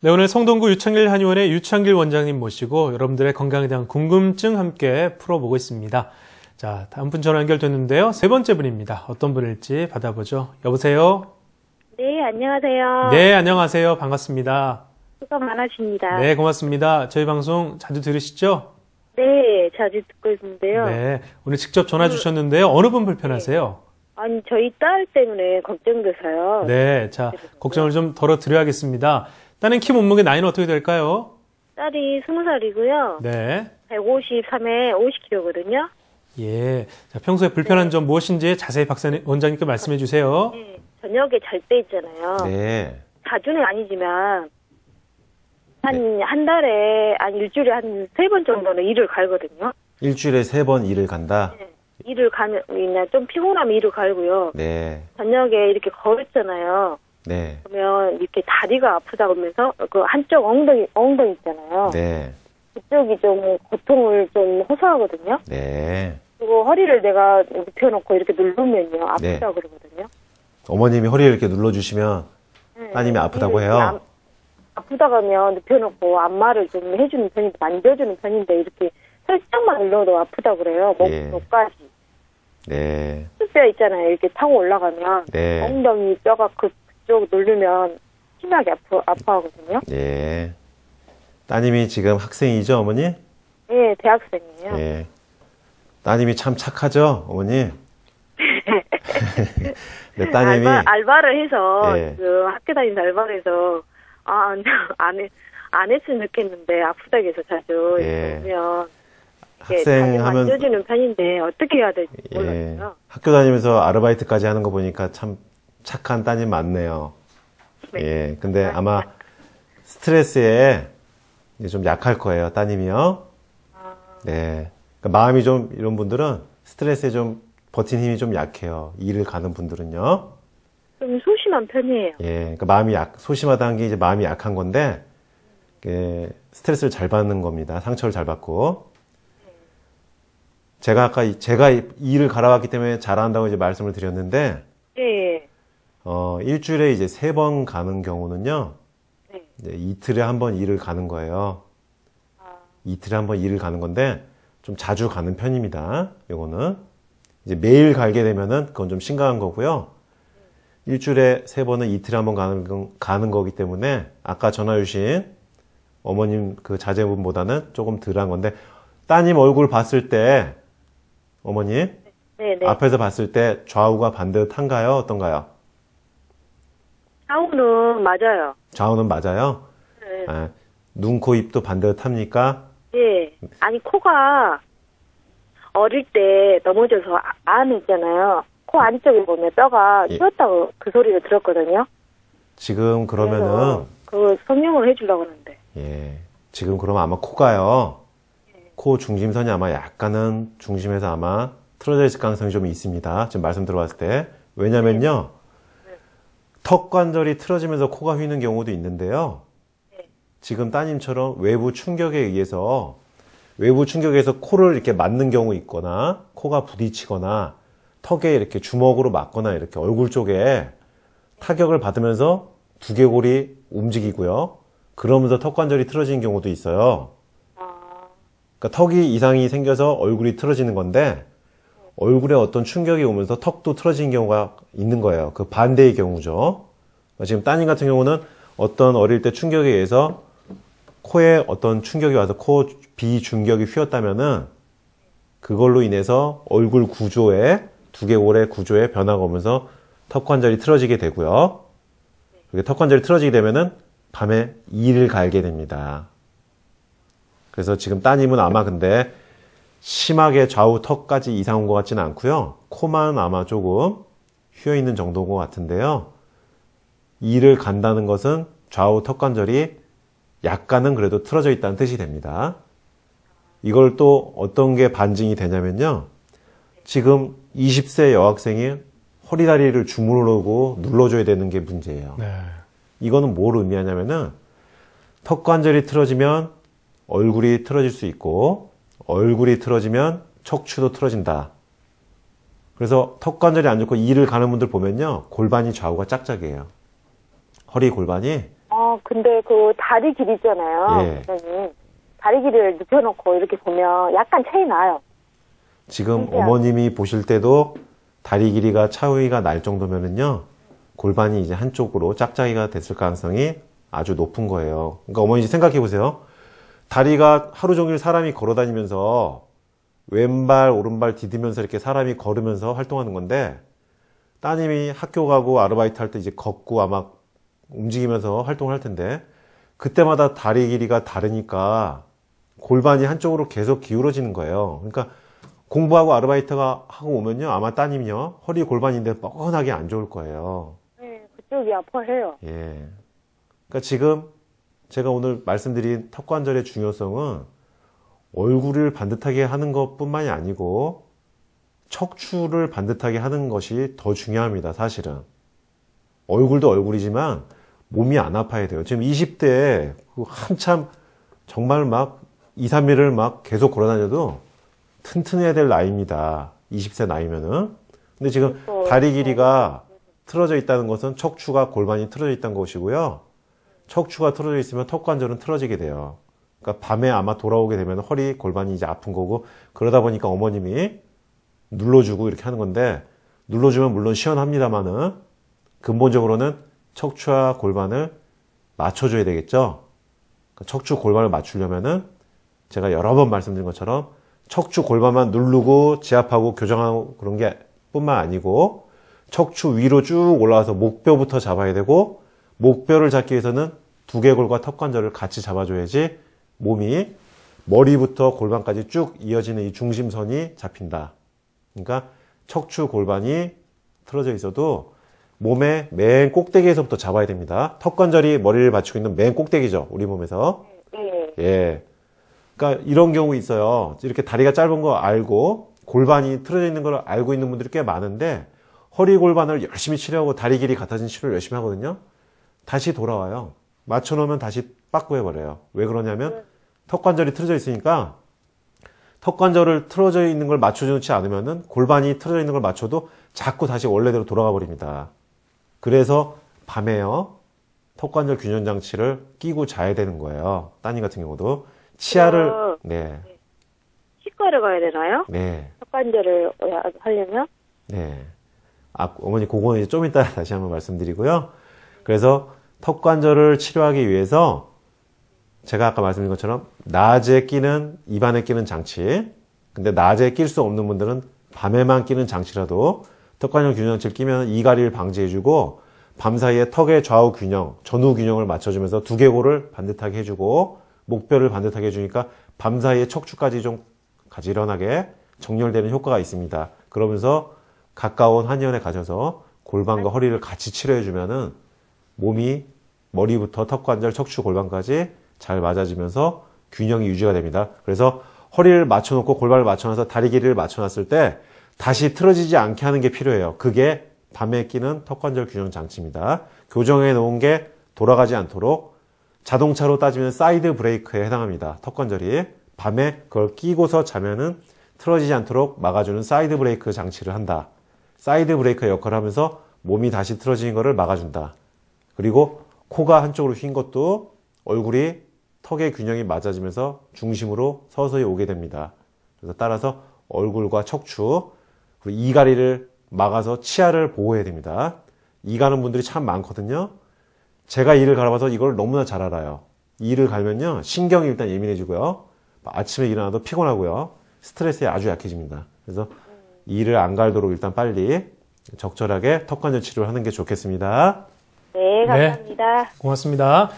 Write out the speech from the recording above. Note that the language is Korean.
네, 오늘 성동구 유창길 한의원의 유창길 원장님 모시고 여러분들의 건강에 대한 궁금증 함께 풀어보고 있습니다. 자, 다음 분 전화 연결됐는데요. 세 번째 분입니다. 어떤 분일지 받아보죠. 여보세요? 네, 안녕하세요. 네, 안녕하세요. 반갑습니다. 수고 많으십니다. 네, 고맙습니다. 저희 방송 자주 들으시죠? 네, 자주 듣고 있는데요. 네, 오늘 직접 전화 주셨는데요. 어느 분 불편하세요? 아니, 저희 딸 때문에 걱정돼서요. 네, 자, 걱정을 좀 덜어드려야겠습니다. 딸은 키 몸무게 나이는 어떻게 될까요? 딸이 20살이고요. 네. 153에 50kg거든요. 예. 자, 평소에 불편한 점 무엇인지 자세히 원장님께 말씀해 주세요. 네, 저녁에 잘 때 있잖아요. 네. 자주는 아니지만, 한 달에, 일주일에 한 3번 정도는 일을 갈거든요. 일주일에 3번 일을 간다? 네. 일을 가면, 그냥 좀 피곤하면 일을 갈고요. 네. 저녁에 이렇게 걸었잖아요. 네. 그러면 이렇게 다리가 아프다 그러면서 그 한쪽 엉덩이 있잖아요. 네. 그쪽이 좀 고통을 좀 호소하거든요. 네. 그리고 허리를 내가 눕혀놓고 이렇게 누르면요 아프다 네. 그러거든요. 어머님이 허리를 이렇게 눌러주시면 네. 따님이 아프다고 해요? 아프다고 하면 눕혀놓고 안마를 좀 해주는 편인데, 만져주는 편인데 이렇게 살짝만 눌러도 아프다 그래요. 예. 목까지. 네. 뼈 있잖아요. 이렇게 타고 올라가면 네. 엉덩이 뼈가 그쪽 누르면 심하게 아파하거든요. 네. 따님이 지금 학생이죠, 어머니? 네, 대학생이에요. 네. 따님이 참 착하죠, 어머니? 네, 따님이. 알바를 해서, 예. 그 학교 다니는 알바를 해서, 안 했으면 좋겠는데, 아프다고 해서 자주. 예. 그러면, 학생 하면. 만져주는 편인데, 어떻게 해야 될지 예. 몰라요. 학교 다니면서 아르바이트까지 하는 거 보니까 참 착한 따님 많네요. 네. 예. 근데 아마 스트레스에 이제 좀 약할 거예요, 따님이요. 네. 그러니까 마음이 좀, 이런 분들은 스트레스에 좀 버틴 힘이 좀 약해요. 일을 가는 분들은요. 좀 소심한 편이에요. 예. 그러니까 마음이 소심하다는 게 이제 마음이 약한 건데, 스트레스를 잘 받는 겁니다. 상처를 잘 받고. 제가 일을 갈아왔기 때문에 잘한다고 이제 말씀을 드렸는데, 예. 일주일에 이제 3번 가는 경우는요, 네. 이제 이틀에 한 번 일을 가는 거예요. 이틀에 한 번 일을 가는 건데, 좀 자주 가는 편입니다. 요거는. 이제 매일 가게 되면은 그건 좀 심각한 거고요. 일주일에 3번은 이틀에 한 번 가는 거기 때문에, 아까 전화 주신 어머님 그 자제분보다는 조금 덜한 건데, 따님 얼굴 봤을 때, 어머님, 네네. 앞에서 봤을 때 좌우가 반듯한가요? 어떤가요? 좌우는 맞아요. 좌우는 맞아요? 네. 아, 눈, 코, 입도 반듯합니까? 예. 아니, 코가 어릴 때 넘어져서 안 있잖아요. 코 안쪽에 보면 뼈가 예. 휘었다고 그 소리를 들었거든요. 지금 그러면은, 그래서 그 성형을 해주려고 하는데. 예, 지금 그러면 아마 코가요, 코 중심선이 아마 약간은 중심에서 아마 틀어져 있을 가능성이 좀 있습니다. 지금 말씀 들어봤을 때. 왜냐면요, 턱 관절이 틀어지면서 코가 휘는 경우도 있는데요. 지금 따님처럼 외부 충격에서 코를 이렇게 맞는 경우 있거나, 코가 부딪히거나, 턱에 이렇게 주먹으로 맞거나, 이렇게 얼굴 쪽에 타격을 받으면서 두개골이 움직이고요. 그러면서 턱 관절이 틀어지는 경우도 있어요. 그러니까 턱이 이상이 생겨서 얼굴이 틀어지는 건데, 얼굴에 어떤 충격이 오면서 턱도 틀어지는 경우가 있는 거예요. 그 반대의 경우죠. 지금 따님 같은 경우는 어떤 어릴 때 충격에 의해서 코에 어떤 충격이 와서 코 비중격이 휘었다면은, 그걸로 인해서 얼굴 구조에, 두개골의 구조에 변화가 오면서 턱 관절이 틀어지게 되고요. 그게 턱 관절이 틀어지게 되면은 밤에 이를 갈게 됩니다. 그래서 지금 따님은 아마 근데 심하게 좌우 턱까지 이상 온 것 같지는 않고요. 코만 아마 조금 휘어있는 정도인 것 같은데요. 이를 간다는 것은 좌우 턱 관절이 약간은 그래도 틀어져 있다는 뜻이 됩니다. 이걸 또 어떤 게 반증이 되냐면요. 지금 20세 여학생이 허리다리를 주무르고 눌러줘야 되는 게 문제예요. 네. 이거는 뭘 의미하냐면은, 턱 관절이 틀어지면 얼굴이 틀어질 수 있고, 얼굴이 틀어지면 척추도 틀어진다. 그래서 턱 관절이 안 좋고 이를 가는 분들 보면요, 골반이 좌우가 짝짝이에요. 허리 골반이 근데 그 다리 길 있잖아요. 예. 선생님. 다리 길이를 눕혀놓고 이렇게 보면 약간 차이 나요. 지금 신기하네. 어머님이 보실 때도 다리 길이가 차이가 날 정도면은요, 골반이 이제 한쪽으로 짝짝이가 됐을 가능성이 아주 높은 거예요. 그러니까 어머니 생각해 보세요. 다리가 하루 종일 사람이 걸어 다니면서 왼발, 오른발 디디면서 이렇게 사람이 걸으면서 활동하는 건데, 따님이 학교 가고 아르바이트 할 때 이제 걷고 아마 움직이면서 활동을 할 텐데, 그때마다 다리 길이가 다르니까 골반이 한쪽으로 계속 기울어지는 거예요. 그러니까 공부하고 아르바이트가 하고 오면요, 아마 따님이요, 허리 골반인데 뻐근하게 안 좋을 거예요. 네, 그쪽이 아파해요. 예. 그러니까 지금 제가 오늘 말씀드린 턱관절의 중요성은 얼굴을 반듯하게 하는 것뿐만이 아니고 척추를 반듯하게 하는 것이 더 중요합니다, 사실은. 얼굴도 얼굴이지만 몸이 안 아파야 돼요. 지금 20대에 한참 정말 막 2, 3일을 막 계속 걸어 다녀도 튼튼해야 될 나이입니다. 20세 나이면은. 근데 지금 다리 길이가 틀어져 있다는 것은 척추가 골반이 틀어져 있다는 것이고요. 척추가 틀어져 있으면 턱관절은 틀어지게 돼요. 그러니까 밤에 아마 돌아오게 되면 허리, 골반이 이제 아픈 거고, 그러다 보니까 어머님이 눌러주고 이렇게 하는 건데, 눌러주면 물론 시원합니다만은 근본적으로는 척추와 골반을 맞춰줘야 되겠죠. 그러니까 척추 골반을 맞추려면은 제가 여러 번 말씀드린 것처럼 척추 골반만 누르고 지압하고 교정하고 그런 게 뿐만 아니고 척추 위로 쭉 올라와서 목뼈부터 잡아야 되고, 목뼈를 잡기 위해서는 두개골과 턱관절을 같이 잡아줘야지 몸이 머리부터 골반까지 쭉 이어지는 이 중심선이 잡힌다. 그러니까 척추 골반이 틀어져 있어도 몸의 맨 꼭대기에서부터 잡아야 됩니다. 턱관절이 머리를 받치고 있는 맨 꼭대기죠, 우리 몸에서. 네. 예. 그러니까 이런 경우 있어요. 이렇게 다리가 짧은 거 알고 골반이 틀어져 있는 걸 알고 있는 분들이 꽤 많은데, 허리 골반을 열심히 치료하고 다리 길이 같아진 치료를 열심히 하거든요. 다시 돌아와요. 맞춰놓으면 다시 빠꾸해버려요. 왜 그러냐면 턱관절이 틀어져 있으니까 턱관절을 틀어져 있는 걸 맞춰주지 않으면은 골반이 틀어져 있는 걸 맞춰도 자꾸 다시 원래대로 돌아가 버립니다. 그래서 밤에요, 턱관절 균형 장치를 끼고 자야 되는 거예요. 따님 같은 경우도 치아를 네, 치과를 가야 되나요? 네, 턱관절을 하려면? 네. 어머니 그거는 이제 좀 이따 다시 한번 말씀드리고요. 그래서 턱관절을 치료하기 위해서 제가 아까 말씀드린 것처럼 낮에 끼는, 입안에 끼는 장치, 근데 낮에 낄 수 없는 분들은 밤에만 끼는 장치라도 턱관절 균형 장치를 끼면 이갈이를 방지해주고, 밤사이에 턱의 좌우 균형, 전후 균형을 맞춰주면서 두개골을 반듯하게 해주고 목뼈를 반듯하게 해주니까 밤사이에 척추까지 좀 가지런하게 정렬되는 효과가 있습니다. 그러면서 가까운 한의원에 가셔서 골반과 허리를 같이 치료해주면은 몸이 머리부터 턱관절, 척추, 골반까지 잘 맞아지면서 균형이 유지가 됩니다. 그래서 허리를 맞춰놓고 골반을 맞춰놔서 다리 길이를 맞춰놨을 때 다시 틀어지지 않게 하는 게 필요해요. 그게 밤에 끼는 턱관절 균형 장치입니다. 교정해 놓은 게 돌아가지 않도록 자동차로 따지면 사이드 브레이크에 해당합니다. 턱관절이 밤에 그걸 끼고서 자면은 틀어지지 않도록 막아주는 사이드 브레이크 장치를 한다. 사이드 브레이크 역할을 하면서 몸이 다시 틀어지는 것을 막아준다. 그리고 코가 한쪽으로 휜 것도 얼굴이 턱의 균형이 맞아지면서 중심으로 서서히 오게 됩니다. 그래서 따라서 얼굴과 척추, 그리고 이갈이를 막아서 치아를 보호해야 됩니다. 이 가는 분들이 참 많거든요. 제가 이를 갈아봐서 이걸 너무나 잘 알아요. 이를 갈면요, 신경이 일단 예민해지고요. 아침에 일어나도 피곤하고요. 스트레스에 아주 약해집니다. 그래서 이를 안 갈도록 일단 빨리 적절하게 턱관절 치료를 하는 게 좋겠습니다. 네, 감사합니다. 고맙습니다.